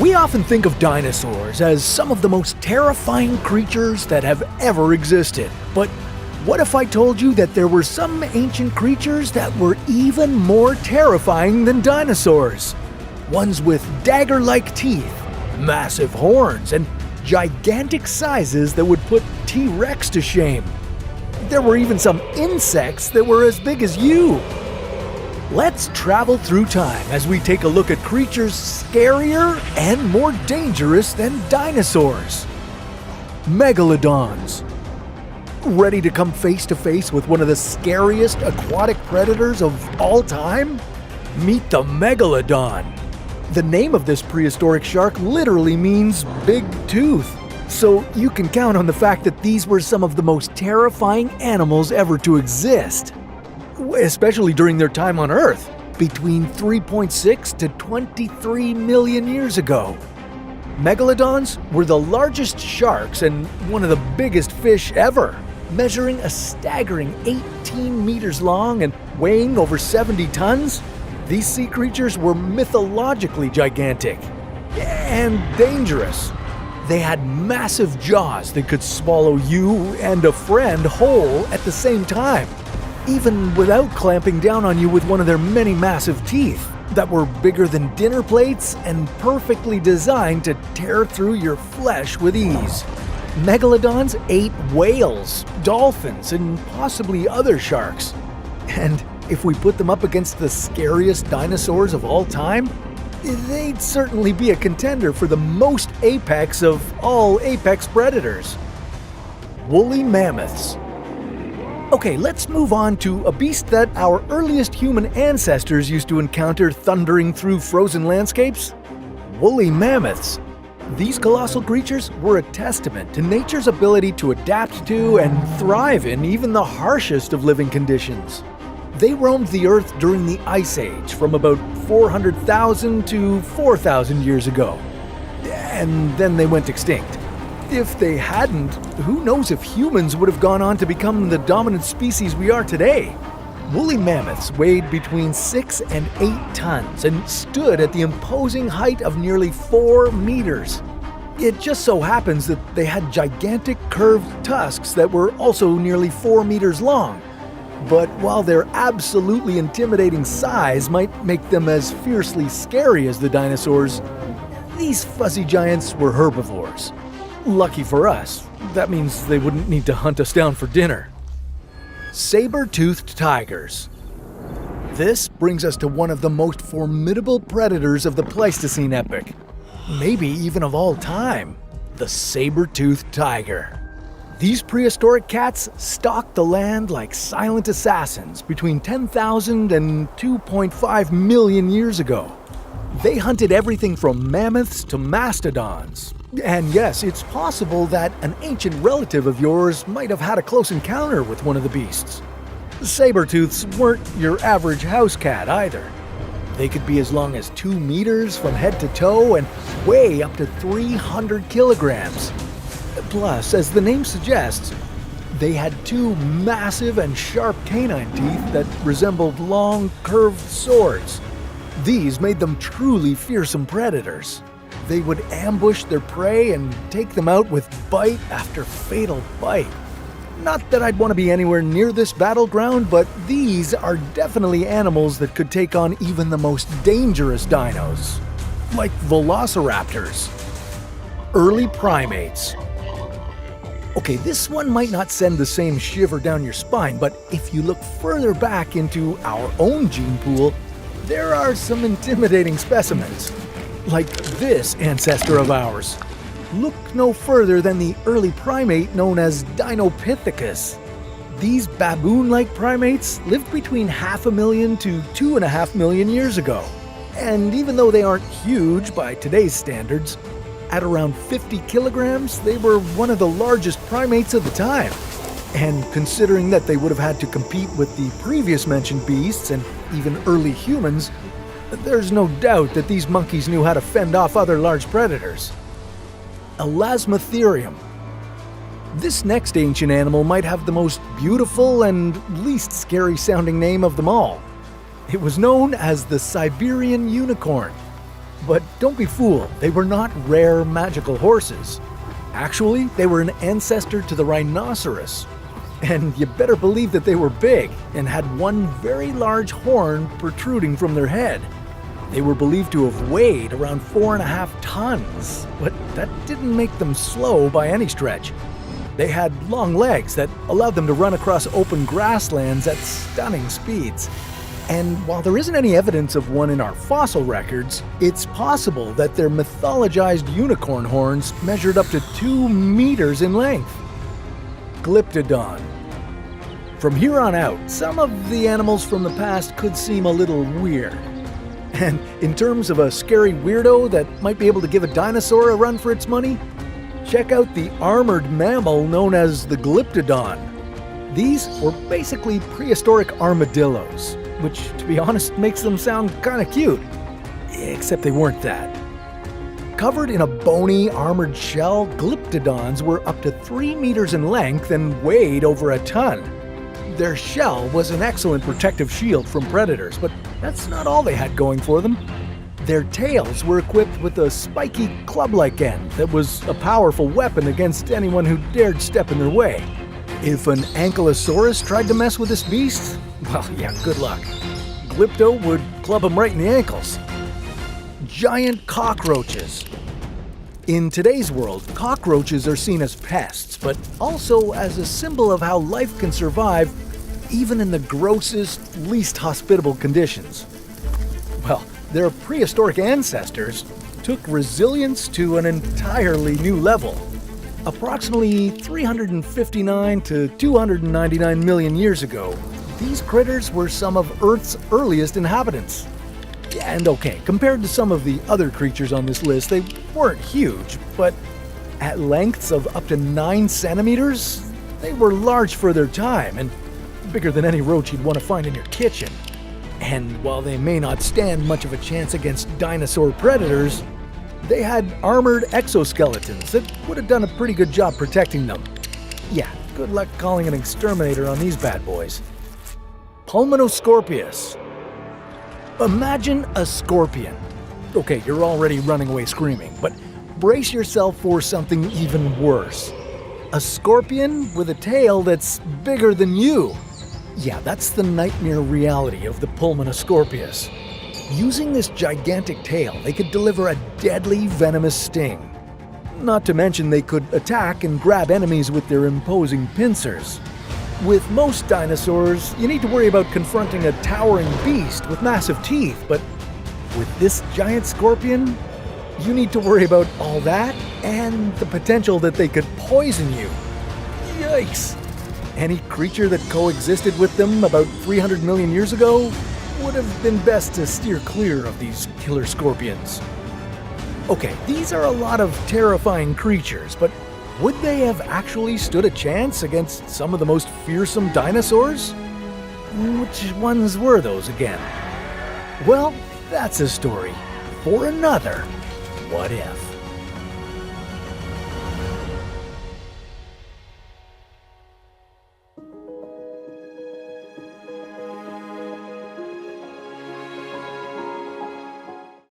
We often think of dinosaurs as some of the most terrifying creatures that have ever existed. But what if I told you that there were some ancient creatures that were even more terrifying than dinosaurs? Ones with dagger-like teeth, massive horns, and gigantic sizes that would put T-Rex to shame. There were even some insects that were as big as you. Let's travel through time as we take a look at creatures scarier and more dangerous than dinosaurs. Megalodons. Ready to come face to face with one of the scariest aquatic predators of all time? Meet the Megalodon. The name of this prehistoric shark literally means big tooth. So you can count on the fact that these were some of the most terrifying animals ever to exist. Especially during their time on Earth, between 3.6 to 23 million years ago. Megalodons were the largest sharks and one of the biggest fish ever, measuring a staggering 18 meters long and weighing over 70 tons. These sea creatures were mythologically gigantic and dangerous. They had massive jaws that could swallow you and a friend whole at the same time, even without clamping down on you with one of their many massive teeth that were bigger than dinner plates and perfectly designed to tear through your flesh with ease. Megalodons ate whales, dolphins, and possibly other sharks. And if we put them up against the scariest dinosaurs of all time, they'd certainly be a contender for the most apex of all apex predators. Woolly mammoths. Okay, let's move on to a beast that our earliest human ancestors used to encounter thundering through frozen landscapes. Woolly mammoths. These colossal creatures were a testament to nature's ability to adapt to and thrive in even the harshest of living conditions. They roamed the Earth during the Ice Age from about 400,000 to 4,000 years ago. And then they went extinct. If they hadn't, who knows if humans would have gone on to become the dominant species we are today. Woolly mammoths weighed between 6 and 8 tons and stood at the imposing height of nearly 4 meters. It just so happens that they had gigantic curved tusks that were also nearly 4 meters long. But while their absolutely intimidating size might make them as fiercely scary as the dinosaurs, these fuzzy giants were herbivores. Lucky for us, that means they wouldn't need to hunt us down for dinner. Saber-toothed tigers. This brings us to one of the most formidable predators of the Pleistocene epoch, maybe even of all time, the saber-toothed tiger. These prehistoric cats stalked the land like silent assassins between 10,000 and 2.5 million years ago. They hunted everything from mammoths to mastodons. And yes, it's possible that an ancient relative of yours might have had a close encounter with one of the beasts. Saber-tooths weren't your average house cat either. They could be as long as 2 meters from head to toe and weigh up to 300 kilograms. Plus, as the name suggests, they had 2 massive and sharp canine teeth that resembled long, curved swords. These made them truly fearsome predators. They would ambush their prey and take them out with bite after fatal bite. Not that I'd want to be anywhere near this battleground, but these are definitely animals that could take on even the most dangerous dinos, like velociraptors. Early primates. Okay, this one might not send the same shiver down your spine, but if you look further back into our own gene pool, there are some intimidating specimens. Like this ancestor of ours. Look no further than the early primate known as Dinopithecus. These baboon-like primates lived between 500,000 to 2.5 million years ago. And even though they aren't huge by today's standards, at around 50 kilograms, they were one of the largest primates of the time. And considering that they would have had to compete with the previous mentioned beasts and even early humans, there's no doubt that these monkeys knew how to fend off other large predators. Elasmotherium. This next ancient animal might have the most beautiful and least scary sounding name of them all. It was known as the Siberian unicorn. But don't be fooled, they were not rare magical horses. Actually, they were an ancestor to the rhinoceros. And you better believe that they were big and had one very large horn protruding from their head. They were believed to have weighed around 4.5 tons, but that didn't make them slow by any stretch. They had long legs that allowed them to run across open grasslands at stunning speeds. And while there isn't any evidence of one in our fossil records, it's possible that their mythologized unicorn horns measured up to 2 meters in length. Glyptodon. From here on out, some of the animals from the past could seem a little weird. And in terms of a scary weirdo that might be able to give a dinosaur a run for its money, check out the armored mammal known as the Glyptodon. These were basically prehistoric armadillos, which, to be honest, makes them sound kinda cute. Except they weren't that. Covered in a bony, armored shell, Glyptodons were up to 3 meters in length and weighed over a ton. Their shell was an excellent protective shield from predators, but that's not all they had going for them. Their tails were equipped with a spiky club-like end that was a powerful weapon against anyone who dared step in their way. If an ankylosaurus tried to mess with this beast, well, yeah, good luck. Glypto would club him right in the ankles. Giant cockroaches. In today's world, cockroaches are seen as pests, but also as a symbol of how life can survive even in the grossest, least hospitable conditions. Well, their prehistoric ancestors took resilience to an entirely new level. Approximately 359 to 299 million years ago, these critters were some of Earth's earliest inhabitants. And okay, compared to some of the other creatures on this list, they weren't huge, but at lengths of up to 9 centimeters, they were large for their time and bigger than any roach you'd want to find in your kitchen. And while they may not stand much of a chance against dinosaur predators, they had armored exoskeletons that would have done a pretty good job protecting them. Yeah, good luck calling an exterminator on these bad boys. Pulmonoscorpius. Imagine a scorpion. Okay, you're already running away screaming, but brace yourself for something even worse. A scorpion with a tail that's bigger than you. Yeah, that's the nightmare reality of the Pulmonoscorpius. Using this gigantic tail, they could deliver a deadly venomous sting. Not to mention they could attack and grab enemies with their imposing pincers. With most dinosaurs, you need to worry about confronting a towering beast with massive teeth, but with this giant scorpion, you need to worry about all that and the potential that they could poison you. Yikes! Any creature that coexisted with them about 300 million years ago would have been best to steer clear of these killer scorpions. Okay, these are a lot of terrifying creatures, but would they have actually stood a chance against some of the most fearsome dinosaurs? Which ones were those again? Well, that's a story for another What If.